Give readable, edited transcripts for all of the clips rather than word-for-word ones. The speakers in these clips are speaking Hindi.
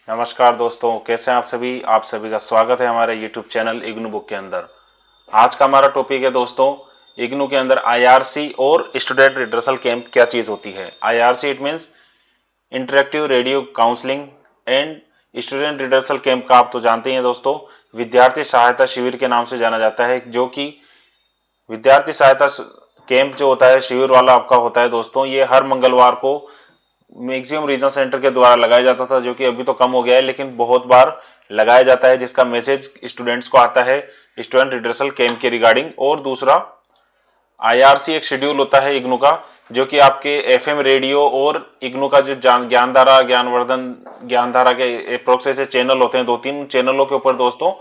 नमस्कार दोस्तों, कैसे हैं आप सभी। आप सभी का स्वागत है हमारे YouTube चैनल इग्नू बुक के अंदर। आज का हमारा टॉपिक है दोस्तों, इग्नू के अंदर IRC और स्टूडेंट रिड्रेसल कैंप क्या चीज़ होती है। IRC it means interactive radio counselling and student redressal camp का आप तो जानते ही हैं दोस्तों, विद्यार्थी सहायता शिविर के नाम से जाना जाता है, जो कि विद्यार्थी सहायता कैंप जो होता है शिविर वाला आपका होता है दोस्तों, ये हर मंगलवार को मैक्सिमम रीजनल सेंटर के द्वारा लगाया जाता था, जो कि अभी तो कम हो गया है, लेकिन बहुत बार लगाया जाता है, जिसका मैसेज स्टूडेंट्स को आता है स्टूडेंट रिड्रेसल कैंप के रिगार्डिंग। और दूसरा IRC एक शेड्यूल होता है इग्नू का, जो कि आपके FM रेडियो और इग्नू का जो ज्ञानधारा ज्ञानवर्धन ज्ञानधारा के अप्रोक्स ऐसे चैनल होते हैं, 2-3 चैनलों के ऊपर दोस्तों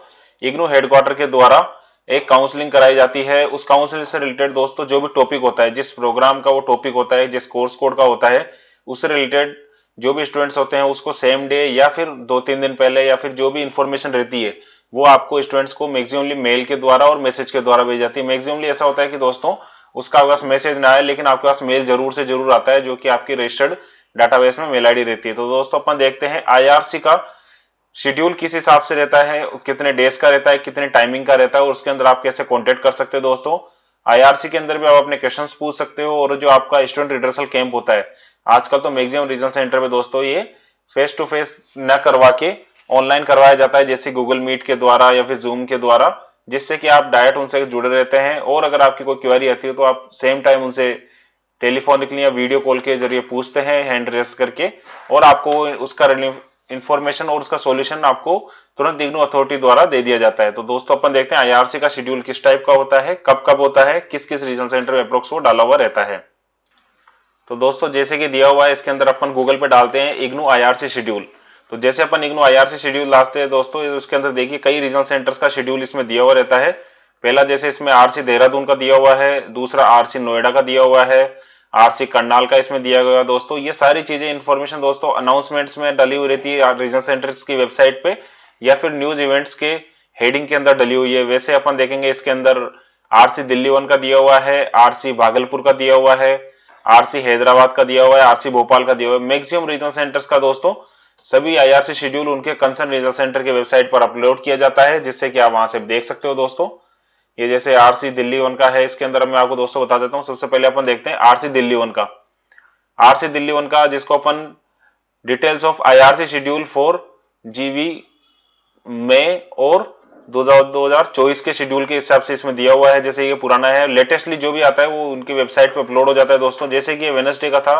इग्नू हेडक्वार्टर के द्वारा एक काउंसलिंग कराई जाती है। उस काउंसलिंग से रिलेटेड दोस्तों जो भी टॉपिक होता है, जिस प्रोग्राम का वो टॉपिक होता है, जिस कोर्स कोड का होता है, उससे रिलेटेड जो भी स्टूडेंट्स होते हैं उसको सेम डे या फिर 2-3 दिन पहले या फिर जो भी इंफॉर्मेशन रहती है वो आपको स्टूडेंट्स को मैक्सिममली मेल के द्वारा और मैसेज के द्वारा भेजी जाती है। मैक्सिममली ऐसा होता है कि दोस्तों उसका आपके पास मैसेज ना आए, लेकिन आपके पास मेल जरूर से जरूर आता है, जो कि आपकी रजिस्टर्ड डाटाबेस में मेल आईडी रहती है। तो दोस्तों अपन देखते हैं IRC का शेड्यूल किस हिसाब से रहता है, कितने डेज का रहता है, कितने टाइमिंग का रहता है, और उसके अंदर आप कैसे कॉन्टेक्ट कर सकते हो दोस्तों। IRC के अंदर भी आप अपने क्वेश्चंस पूछ सकते हो, और जो आपका स्टूडेंट रिड्रेसल कैंप होता है, आजकल तो मैक्सिमम रीजनल सेंटर में दोस्तों ये फेस टू फेस न करवा के ऑनलाइन करवाया जाता है, जैसे गूगल मीट के द्वारा या फिर जूम के द्वारा, जिससे कि आप डायरेक्ट उनसे जुड़े रहते हैं, और अगर आपकी कोई क्वेरी आती है तो आप सेम टाइम उनसे टेलीफोनिकली या वीडियो कॉल के जरिए पूछते हैं हैंड रेस करके, और आपको उसका इंफॉर्मेशन और उसका सॉल्यूशन आपको तुरंत इग्नू अथॉरिटी द्वारा दे दिया जाता है। तो दोस्तों अपन देखते हैं IRC का शेड्यूल किस टाइप का होता है, कब कब होता है, किस किस रीजनल सेंटर में अप्रोक्स वो डाला हुआ रहता है। तो दोस्तों जैसे कि दिया हुआ है, इसके अंदर अपन गूगल पे डालते हैं इग्नू IRC शेड्यूल। तो जैसे अपन इग्नू IRC शेड्यूल डालते हैं दोस्तों, उसके अंदर देखिए कई रीजनल सेंटर्स का शेड्यूल इसमें दिया हुआ रहता है। पहला जैसे इसमें RC देहरादून का दिया हुआ है, दूसरा RC नोएडा का दिया हुआ है, RC करनाल का इसमें दिया गया दोस्तों। ये सारी चीजें इन्फॉर्मेशन दोस्तों अनाउंसमेंट्स में डली हुई रहती है रीजनल सेंटर्स की वेबसाइट पे, या फिर न्यूज इवेंट्स के हेडिंग के अंदर डली हुई है। वैसे अपन देखेंगे इसके अंदर RC दिल्ली 1 का दिया हुआ है, RC भागलपुर का दिया हुआ है, RC हैदराबाद का दिया हुआ है, RC भोपाल का दिया हुआ है। मैक्सिमम रीजनल सेंटर्स का दोस्तों सभी IRC शेड्यूल उनके कंसर्न रीजनल सेंटर के वेबसाइट पर अपलोड किया जाता है, जिससे कि आप वहां से देख सकते हो दोस्तों। ये जैसे RC दिल्ली 1 का है, इसके अंदर मैं आपको दोस्तों बता देता हूँ। सबसे पहले अपन देखते हैं RC दिल्ली 1 का। RC दिल्ली 1 का जिसको अपन details of IRC schedule for GB May और 2024 के शेड्यूल के हिसाब से इसमें दिया हुआ है। जैसे ये पुराना है, लेटेस्टली जो भी आता है वो उनकी वेबसाइट पे अपलोड हो जाता है दोस्तों। जैसे कि वेडनेसडे का था,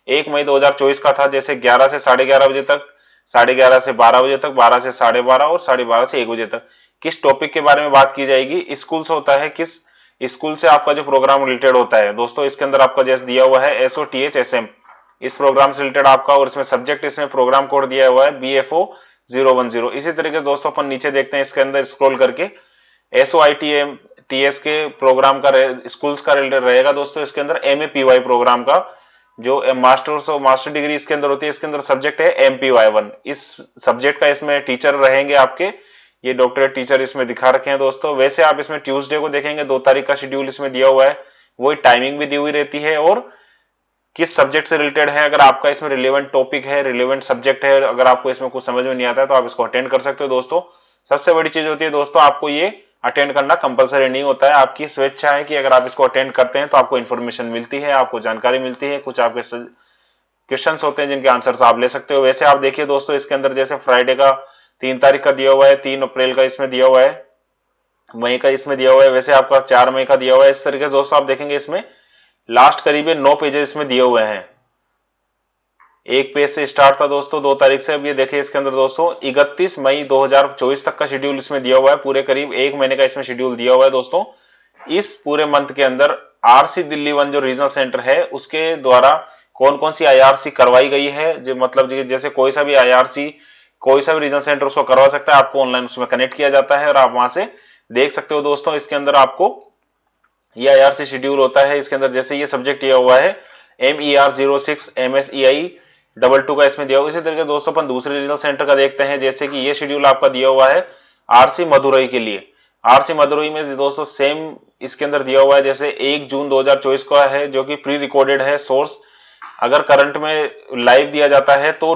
1 मई 2024 का था, जैसे 11 से 11:30 बजे तक, 11:30 से 12 बजे तक, 12 से 12:30 और 12:30 से 1 बजे तक किस टॉपिक के बारे में बात की जाएगी, स्कूल से होता है, किस स्कूल से आपका जो प्रोग्राम रिलेटेड होता है दोस्तों। इसके अंदर आपका जैसे दिया हुआ है SOTHSM, इस प्रोग्राम से रिलेटेड आपका, और इसमें सब्जेक्ट इसमें प्रोग्राम कोड दिया हुआ है BFO 010। इसी तरीके से दोस्तों अपन नीचे देखते हैं, इसके अंदर स्क्रॉल करके SOITMTS के प्रोग्राम का स्कूल्स का रिलेटेड रहेगा दोस्तों। इसके अंदर MAPY प्रोग्राम का जो मास्टर डिग्री इसके अंदर होती है, इसके अंदर सब्जेक्ट है MPY1। इस सब्जेक्ट का इसमें टीचर रहेंगे आपके, ये डॉक्टरेट टीचर इसमें दिखा रखे हैं दोस्तों। वैसे आप इसमें ट्यूसडे को देखेंगे, 2 तारीख का शेड्यूल इसमें दिया हुआ है, वही टाइमिंग भी दी हुई रहती है, और किस सब्जेक्ट से रिलेटेड है। अगर आपका इसमें रिलेवेंट टॉपिक है, रिलेवेंट सब्जेक्ट है, अगर आपको इसमें कुछ समझ में नहीं आता है तो आप इसको अटेंड कर सकते हो दोस्तों। सबसे बड़ी चीज होती है दोस्तों, आपको ये अटेंड करना कंपलसरी नहीं होता है, आपकी स्वेच्छा है कि अगर आप इसको अटेंड करते हैं तो आपको इन्फॉर्मेशन मिलती है, आपको जानकारी मिलती है, कुछ आपके क्वेश्चंस होते हैं जिनके आंसर्स आप ले सकते हो। वैसे आप देखिए दोस्तों, इसके अंदर जैसे फ्राइडे का 3 तारीख का दिया हुआ है, 3 अप्रैल का इसमें दिया हुआ है, मई का इसमें दिया हुआ है, वैसे आपका 4 मई का दिया हुआ है। इस तरीके से दोस्तों आप देखेंगे इसमें लास्ट करीब 9 पेजेस इसमें दिए हुए हैं। एक पेज से स्टार्ट था दोस्तों 2 तारीख से। अब ये देखिए इसके अंदर दोस्तों 31 मई 2024 तक का शेड्यूल इसमें दिया हुआ है, पूरे करीब 1 महीने का इसमें शेड्यूल दिया हुआ है दोस्तों। इस पूरे मंथ के अंदर RC दिल्ली 1 जो रीजनल सेंटर है उसके द्वारा कौन कौन सी IRC करवाई गई है, जो मतलब जैसे कोई सा भी IRC कोई सा भी रीजनल सेंटर उसको करवा सकता है, आपको ऑनलाइन उसमें कनेक्ट किया जाता है और आप वहां से देख सकते हो दोस्तों। इसके अंदर आपको ये IRC शेड्यूल होता है। इसके अंदर जैसे ये सब्जेक्ट दिया हुआ है MER06 MSEI 22 का इसमें दिया हुआ। इसी तरीके दोस्तों अपन दूसरे रीजनल सेंटर का देखते हैं, जैसे कि ये शेड्यूल आपका दिया हुआ है RC मदुरई के लिए। RC मदुरई में दोस्तों सेम इसके अंदर दिया हुआ है, जैसे 1 जून 2024 का है, जो कि प्री रिकॉर्डेड है, सोर्स अगर करंट में लाइव दिया जाता है तो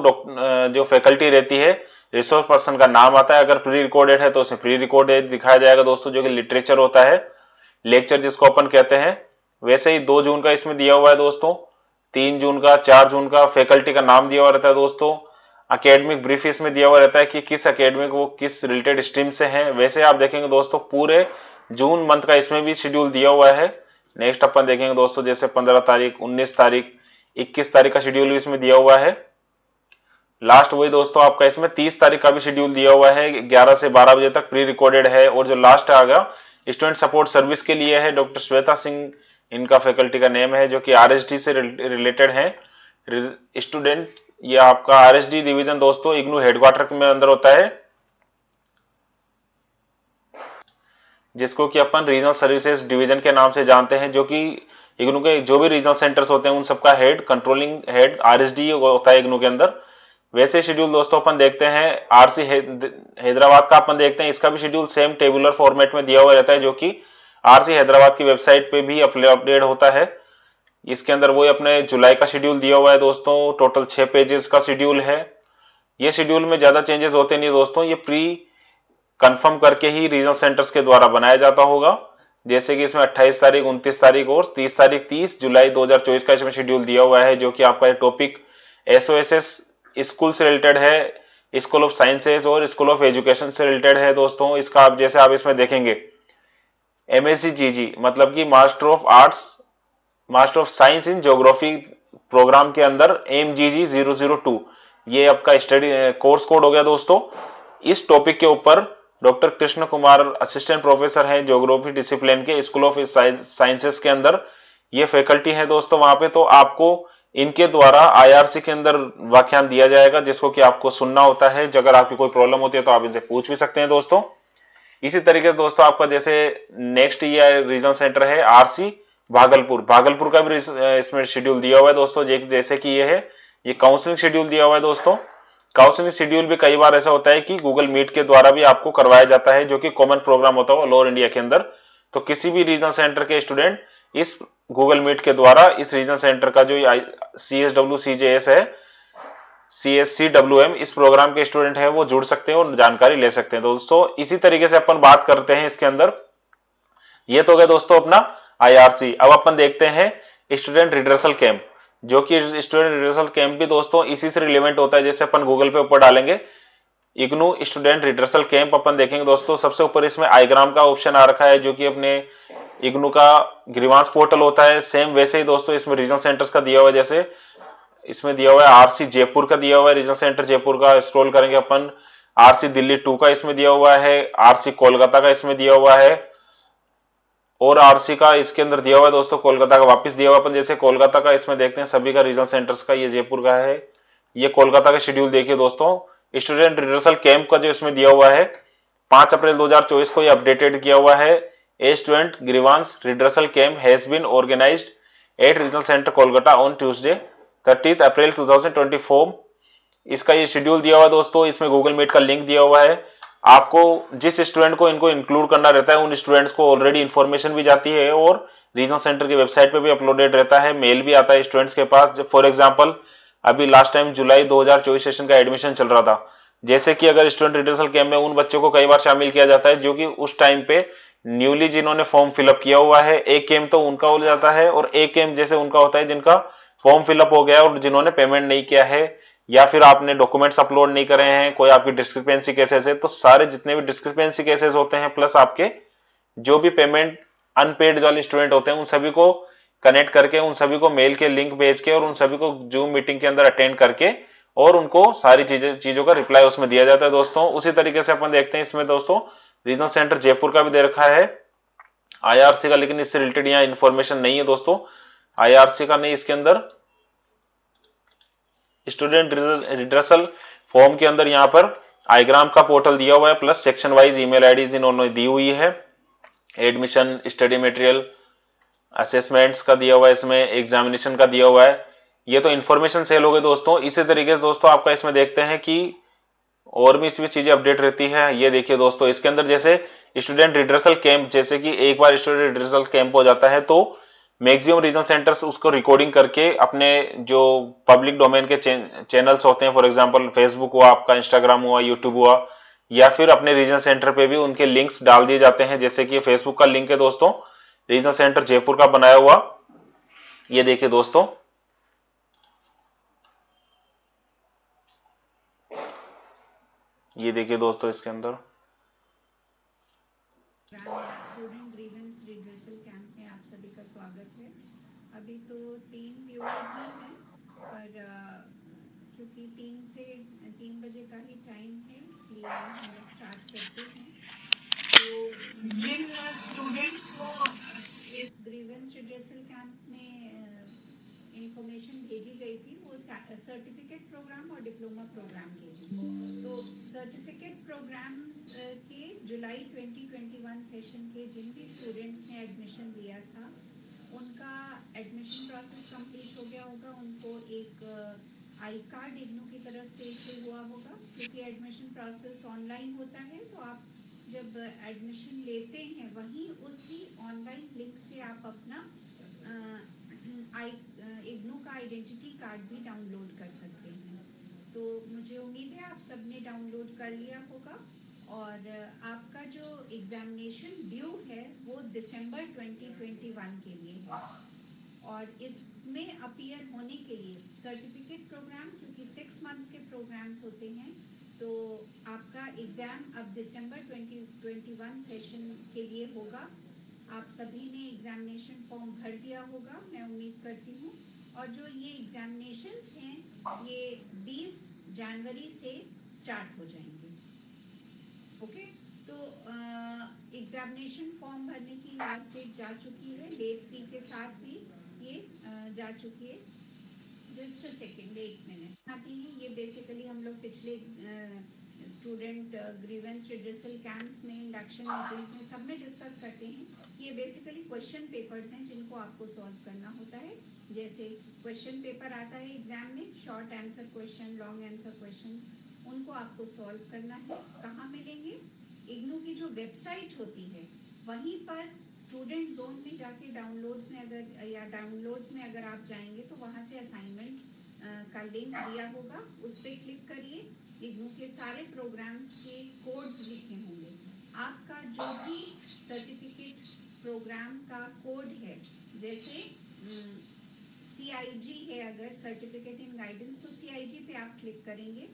जो फैकल्टी रहती है रिसोर्स पर्सन का नाम आता है। अगर प्री रिकॉर्डेड है तो उसमें प्री रिकॉर्डेड दिखाया जाएगा दोस्तों, जो कि लिटरेचर होता है, लेक्चर जिसको अपन कहते हैं। वैसे ही 2 जून का इसमें दिया हुआ है दोस्तों, 3 जून का, 4 जून का फैकल्टी का नाम दिया हुआ रहता है दोस्तों। अकेडमिक ब्रीफ इसमें दिया हुआ रहता है कि किस अकेडमिक वो किस रिलेटेड स्ट्रीम से हैं। वैसे आप देखेंगे दोस्तों पूरे जून मंथ का इसमें भी शेड्यूल दिया हुआ है। नेक्स्ट अपन देखेंगे दोस्तों जैसे 15 तारीख, 19 तारीख, 21 तारीख का शेड्यूल भी इसमें दिया हुआ है। लास्ट वही दोस्तों आपका इसमें 30 तारीख का भी शेड्यूल दिया हुआ है, 11 से 12 बजे तक प्री रिकॉर्डेड है। और जो लास्ट आएगा स्टूडेंट सपोर्ट सर्विस के लिए है, डॉक्टर श्वेता सिंह इनका फैकल्टी का नेम है, जो कि आरएसडी से रिलेटेड है। स्टूडेंट ये आपका आरएसडी डिवीजन दोस्तों इग्नू हेडक्वार्टर में अंदर होता है, जिसको कि अपन रीजनल सर्विसेज डिवीजन के नाम से जानते हैं, जो कि इग्नू के जो भी रीजनल सेंटर्स होते हैं उन सबका हेड, कंट्रोलिंग हेड आरएसडी होता है इग्नू के अंदर। वैसे शेड्यूल दोस्तों अपन देखते हैं आरसी हैदराबाद का अपन देखते हैं, इसका भी शेड्यूल सेम टेबुलर फॉर्मेट में दिया हुआ रहता है, जो कि आरसी हैदराबाद की वेबसाइट पे भी अपडेट होता है। इसके अंदर वही अपने जुलाई का शेड्यूल दिया हुआ है दोस्तों, टोटल 6 पेजेस का शेड्यूल है। ये शेड्यूल में ज्यादा चेंजेस होते नहीं दोस्तों, ये प्री कंफर्म करके ही रीजनल सेंटर्स के द्वारा बनाया जाता होगा। जैसे कि इसमें 28 तारीख, 29 तारीख और 30 तारीख, 30 जुलाई 2024 का इसमें शेड्यूल दिया हुआ है, जो कि आपका टॉपिक एसओएसएस स्कूल से रिलेटेड है, स्कूल ऑफ साइंसेज और स्कूल ऑफ एजुकेशन से रिलेटेड है दोस्तों। इसका आप जैसे आप इसमें देखेंगे एमएससी जीजी मतलब कि master of arts, master of science in geography programme के अंदर MGG 002 ये आपका स्टडी कोर्स कोड हो गया दोस्तों। इस टॉपिक के ऊपर doctor Krishna Kumar assistant professor हैं ज्योग्राफी डिसिप्लिन के स्कूल ऑफ साइंसेस के अंदर, ये फैकल्टी है दोस्तों वहां पे। तो आपको इनके द्वारा IRC के अंदर व्याख्यान दिया जाएगा, जिसको कि आपको सुनना होता है। अगर आपकी कोई प्रॉब्लम होती है तो आप इनसे पूछ भी सकते हैं दोस्तों। इसी तरीके से दोस्तों आपका जैसे नेक्स्ट ये रीजनल सेंटर है RC भागलपुर, भागलपुर का भी इसमें शेड्यूल दिया हुआ है दोस्तों। जैसे कि ये काउंसलिंग शेड्यूल दिया हुआ है दोस्तों। काउंसलिंग शेड्यूल भी कई बार ऐसा होता है कि गूगल मीट के द्वारा भी आपको करवाया जाता है, जो कि कॉमन प्रोग्राम होता है ऑल ओवर इंडिया के अंदर। तो किसी भी रीजनल सेंटर के स्टूडेंट इस गूगल मीट के द्वारा इस रीजनल सेंटर का जो CSW CJS है, CSCWM इस प्रोग्राम के स्टूडेंट है वो जुड़ सकते हैं और जानकारी ले सकते हैं दोस्तों। इसी तरीके से अपन बात करते हैं इसके अंदर, ये तो गया दोस्तों अपना IRC। अब अपन देखते हैं स्टूडेंट रिड्रेसल कैंप, जो कि स्टूडेंट रिड्रेसल कैंप भी दोस्तों इसी से रिलेवेंट होता है। जैसे अपन गूगल पे ऊपर डालेंगे इग्नू स्टूडेंट रिड्रेसल कैंप, अपन देखेंगे दोस्तों सबसे ऊपर इसमें आईग्राम का ऑप्शन आ रखा है, जो कि अपने इग्नू का ग्रीवांस पोर्टल होता है। सेम वैसे ही दोस्तों इसमें रीजनल सेंटर्स का दिया हुआ है, जैसे इसमें दिया हुआ है RC जयपुर का दिया हुआ है, रीजनल सेंटर जयपुर का। स्क्रॉल करेंगे अपन RC दिल्ली 2 का इसमें दिया हुआ है, RC कोलकाता का इसमें दिया हुआ है, और RC का इसके अंदर दिया हुआ है दोस्तों कोलकाता का वापस दिया हुआ। अपन जैसे कोलकाता का इसमें देखते हैं सभी का रीजनल सेंटर्स का, ये जयपुर का है, ये कोलकाता का शेड्यूल देखिए दोस्तों। स्टूडेंट रिड्रेसल कैंप का जो इसमें दिया हुआ है 5 अप्रैल 2024 को ये अपडेटेड किया हुआ है। A student grievance redressal camp has been organised at regional centre Kolkata on Tuesday 30 April 2024। इसका ये शेड्यूल दिया हुआ है दोस्तों। इसमें गूगल मीट का लिंक दिया हुआ है। आपको जिस स्टूडेंट को इनको इंक्लूड करना रहता है उन स्टूडेंट्स को ऑलरेडी इन्फॉर्मेशन भी जाती है और रीजनल सेंटर की वेबसाइट पे भी अपलोडेड रहता है, मेल भी आता है स्टूडेंट्स के पास। फॉर एग्जांपल अभी लास्ट टाइम जुलाई 2024 सेशन का एडमिशन चल रहा था, जैसे कि अगर स्टूडेंट रिड्रेसल कैंप में उन बच्चों को कई बार शामिल किया जाता है जो कि उस टाइम पे न्यूली जिन्होंने फॉर्म फिलअप किया हुआ है। एक कैंप तो उनका हो जाता है और एक कैंप जैसे उनका होता है जिनका फॉर्म फिलअप हो गया और जिन्होंने पेमेंट नहीं किया है, या फिर आपने डॉक्यूमेंट्स अपलोड नहीं करे हैं, कोई आपकी डिस्क्रिपेंसी केसेस है, तो सारे जितने भी डिस्क्रिपेंसी केसेस होते हैं प्लस आपके जो भी पेमेंट अनपेड वाले स्टूडेंट होते हैं उन सभी को कनेक्ट करके, उन सभी को मेल के लिंक भेज के और उन सभी को जूम मीटिंग के अंदर अटेंड करके और उनको सारी चीजों का रिप्लाई उसमें दिया जाता है दोस्तों। उसी तरीके से अपन देखते हैं इसमें दोस्तों रीजनल सेंटर जयपुर का भी दे रखा है IRC का, लेकिन इससे रिलेटेड यहाँ इन्फॉर्मेशन नहीं है दोस्तों IRC का नहीं। इसके अंदर स्टूडेंट रिड्रेसल फॉर्म के अंदर यहाँ पर आईग्राम का पोर्टल दिया हुआ है, plus section wise email IDs इन्होंने दी हुई है। एडमिशन, स्टडी मटेरियल, असेसमेंट्स का दिया हुआ है, इसमें एग्जामिनेशन का दिया हुआ है। ये तो इन्फॉर्मेशन सेल हो गए दोस्तों। इसी तरीके से दोस्तों आपका इसमें देखते हैं कि और भी इसमें चीजें अपडेट रहती है। ये देखिए दोस्तों इसके अंदर जैसे स्टूडेंट रिड्रेसल कैंप, जैसे कि एक बार स्टूडेंट रिड्रेसल कैंप हो जाता है तो मैक्सिमम रीजनल सेंटर्स उसको रिकॉर्डिंग करके अपने जो पब्लिक डोमेन के चैनल्स होते हैं, फॉर एग्जांपल फेसबुक हुआ आपका, इंस्टाग्राम हुआ, यूट्यूब हुआ, या फिर अपने रीजनल सेंटर पे भी उनके लिंक्स डाल दिए जाते हैं। जैसे कि फेसबुक का लिंक है दोस्तों, रीजनल सेंटर जयपुर का बनाया हुआ, ये देखिए दोस्तों, ये देखिए दोस्तों इसके अंदर स्टूडेंट ग्रीवेंस रिड्रेसल कैंप में आप सभी का स्वागत है। अभी तो 3 व्यूअर्स ही हैं, पर क्योंकि 3 बजे का ही टाइम है, इसलिए हम लोग स्टार्ट करते हैं। तो जिन स्टूडेंट्स को इस ग्रीवेंस रिड्रेसल कैंप में इंफॉर्मेशन भेजी गई थी, वो सर्टिफिकेट प्रोग्राम और डिप्लोमा प्रोग्राम के लिए। तो सर्टिफिकेट प्रोग्राम्स के जुलाई 2021 सेशन के जिन भी स्टूडेंट्स ने एडमिशन लिया था, उनका एडमिशन प्रोसेस कंप्लीट हो गया होगा। उनको एक आई कार्ड इग्नू की तरफ से इशू हुआ होगा, क्योंकि एडमिशन प्रोसेस ऑनलाइन होता है। तो आप जब एडमिशन लेते हैं, वहीं उसी ऑनलाइन लिंक से आप अपना इग्नू का आइडेंटिटी कार्ड भी डाउनलोड कर सकते हैं। तो मुझे उम्मीद है आप सबने डाउनलोड कर लिया होगा। और आपका जो एग्जामिनेशन ड्यू है वो दिसंबर 2021 के लिए है। और इसमें अपीयर होने के लिए सर्टिफिकेट प्रोग्राम, क्योंकि 6 मंथ्स के प्रोग्राम्स होते हैं, तो आपका एग्जाम अब दिसंबर 2021 सेशन के लिए होगा। आप सभी ने एग्जामिनेशन फॉर्म भर दिया होगा, मैं उम्मीद करती हूँ। और जो ये एग्जामिनेशंस हैं, ये 20 जनवरी से स्टार्ट हो जाएंगे। ओके, तो एग्जामिनेशन फॉर्म भरने की लास्ट डेट जा चुकी है, लेट फी के साथ भी ये जा चुकी है। जस्ट अ सेकेंड, 1 मिनट आती हैं। ये बेसिकली हम लोग पिछले स्टूडेंट ग्रीवेंस रिड्रेसल कैंप्स में, इंडक्शन मीटिंग्स में सब में डिस्कस करते हैं। ये बेसिकली क्वेश्चन पेपर्स हैं जिनको आपको सॉल्व करना होता है। जैसे क्वेश्चन पेपर आता है एग्जाम में, short answer question, long answer question, उनको आपको सॉल्व करना है। कहाँ मिलेंगे? इग्नू की जो वेबसाइट होती है वहीं पर स्टूडेंट जोन में जाके डाउनलोड्स में अगर आप जाएंगे तो वहाँ से असाइनमेंट का लिंक दिया होगा, उस पर क्लिक करिए। इग्नू के सारे प्रोग्राम्स के कोड्स लिखे होंगे। आपका जो भी सर्टिफिकेट प्रोग्राम का कोड है, जैसे CIG है, अगर सर्टिफिकेट इन गाइडेंस, तो CIG पे आप क्लिक करेंगे।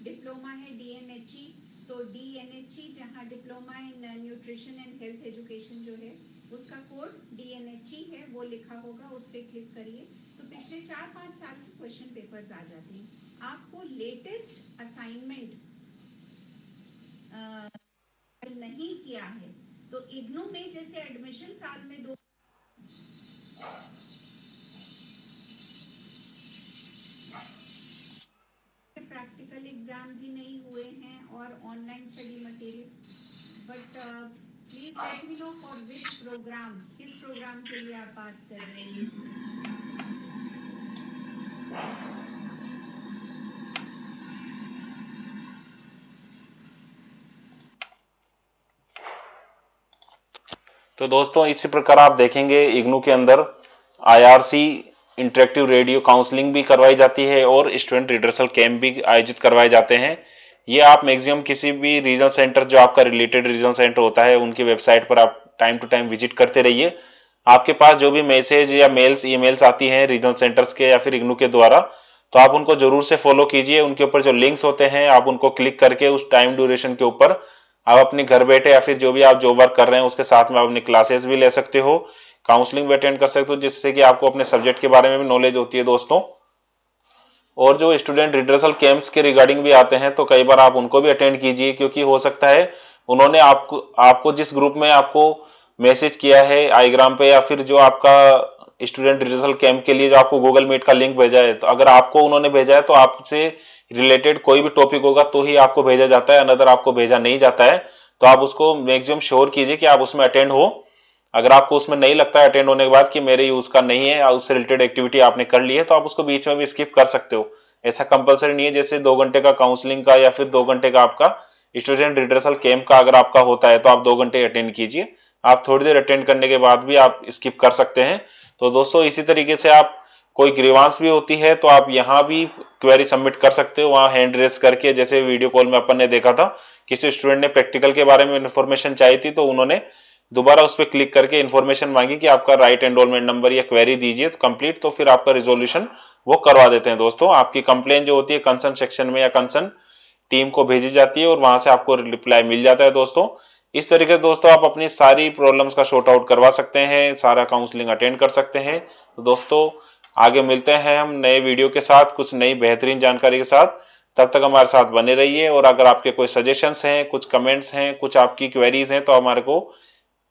डिप्लोमा है DNHE, तो DNHE, जहाँ diploma in nutrition and health education जो है, उसका कोड DNHE है, वो लिखा होगा, उस पर क्लिक करिए। तो पिछले 4-5 साल के क्वेश्चन पेपर्स आ जाते हैं। आपको लेटेस्ट असाइनमेंट नहीं किया है तो इग्नू में जैसे एडमिशन साल में 2 प्रैक्टिकल एग्जाम भी नहीं हुए हैं और online study material, but please let me know for which programme, किस प्रोग्राम के लिए आप बात कर रहे हैं। तो दोस्तों इसी प्रकार आप देखेंगे इग्नू के अंदर IRC इंटरेक्टिव रेडियो काउंसलिंग भी करवाई जाती है और स्टूडेंट रिड्रेसल कैंप भी आयोजित करवाए जाते हैं। ये आप मैक्सिमम किसी भी रीजनल सेंटर, जो आपका रिलेटेड रीजनल सेंटर होता है, उनकी वेबसाइट पर आप टाइम टू टाइम विजिट करते रहिए। आपके पास जो भी मैसेज या मेल्स, ईमेल्स आती हैं रीजनल सेंटर्स के या फिर इग्नू के द्वारा, तो आप उनको जरूर से फॉलो कीजिए। उनके ऊपर जो लिंक्स होते हैं, आप उनको क्लिक करके उस टाइम ड्यूरेशन के ऊपर आप अपने घर बैठे या फिर जो भी आप जो वर्क कर रहे हैं उसके साथ में आप अपनी क्लासेस भी ले सकते हो, काउंसलिंग भी अटेंड कर सकते हो, जिससे कि आपको अपने सब्जेक्ट के बारे में भी नॉलेज होती है दोस्तों। और जो स्टूडेंट रिड्रेसल कैंप्स के रिगार्डिंग भी आते हैं, तो कई बार आप उनको भी अटेंड कीजिए, क्योंकि हो सकता है उन्होंने आपको जिस ग्रुप में आपको मैसेज किया है आईग्राम पे, या फिर जो आपका स्टूडेंट रिड्रेसल कैंप के लिए जो आपको गूगल मीट का लिंक भेजा है, तो अगर आपको उन्होंने भेजा है तो आपसे रिलेटेड कोई भी टॉपिक होगा तो ही आपको भेजा जाता है, अनदर आपको भेजा नहीं जाता है। तो आप उसको मैक्सिमम श्योर कीजिए कि आप उसमें अटेंड हो। अगर आपको उसमें नहीं लगता है अटेंड होने के बाद कि मेरे यूज का नहीं है, उससे रिलेटेड एक्टिविटी आपने कर ली है, तो आप उसको बीच में भी स्किप कर सकते हो। ऐसा कंपलसरी नहीं है। जैसे 2 घंटे का काउंसलिंग का या फिर 2 घंटे का आपका स्टूडेंट रिड्रेसल कैंप का अगर आपका होता है तो आप 2 घंटे अटेंड कीजिए, आप थोड़ी देर अटेंड करने के बाद भी आप स्किप कर सकते हैं। तो दोस्तों इसी तरीके से आप कोई ग्रीवांस भी होती है तो आप यहाँ भी क्वेरी सबमिट कर सकते हो, वहाँ हैंड रेस करके, जैसे वीडियो कॉल में अपन ने देखा था किसी स्टूडेंट ने प्रैक्टिकल के बारे में इन्फॉर्मेशन चाहिए थी तो उन्होंने दोबारा उस पर क्लिक करके इन्फॉर्मेशन मांगी कि आपका राइट एनरोलमेंट नंबर या क्वेरी दीजिए तो कंप्लीट, तो फिर आपका रिजोल्यूशन वो करवा देते हैं। दोस्तों आपकी कंप्लेन जो होती है कंसर्न सेक्शन में या कंसर्न टीम को भेजी जाती है और वहां से आपको रिप्लाई मिल जाता है। दोस्तों इस तरीके से दोस्तों आप अपनी सारी प्रॉब्लम्स का शॉर्ट आउट करवा सकते हैं, सारा काउंसलिंग अटेंड कर सकते हैं। तो दोस्तों आगे मिलते हैं हम नए वीडियो के साथ, कुछ नई बेहतरीन जानकारी के साथ। तब तक हमारे साथ बने रहिए, और अगर आपके कोई सजेशंस हैं, कुछ कमेंट्स हैं, कुछ आपकी क्वेरीज हैं तो हमारे को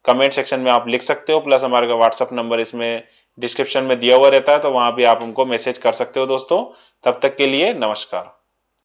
कमेंट सेक्शन में आप लिख सकते हो। प्लस हमारे का व्हाट्सअप नंबर इसमें डिस्क्रिप्शन में दिया हुआ रहता है, तो वहां भी आप हमको मैसेज कर सकते हो। दोस्तों तब तक के लिए नमस्कार।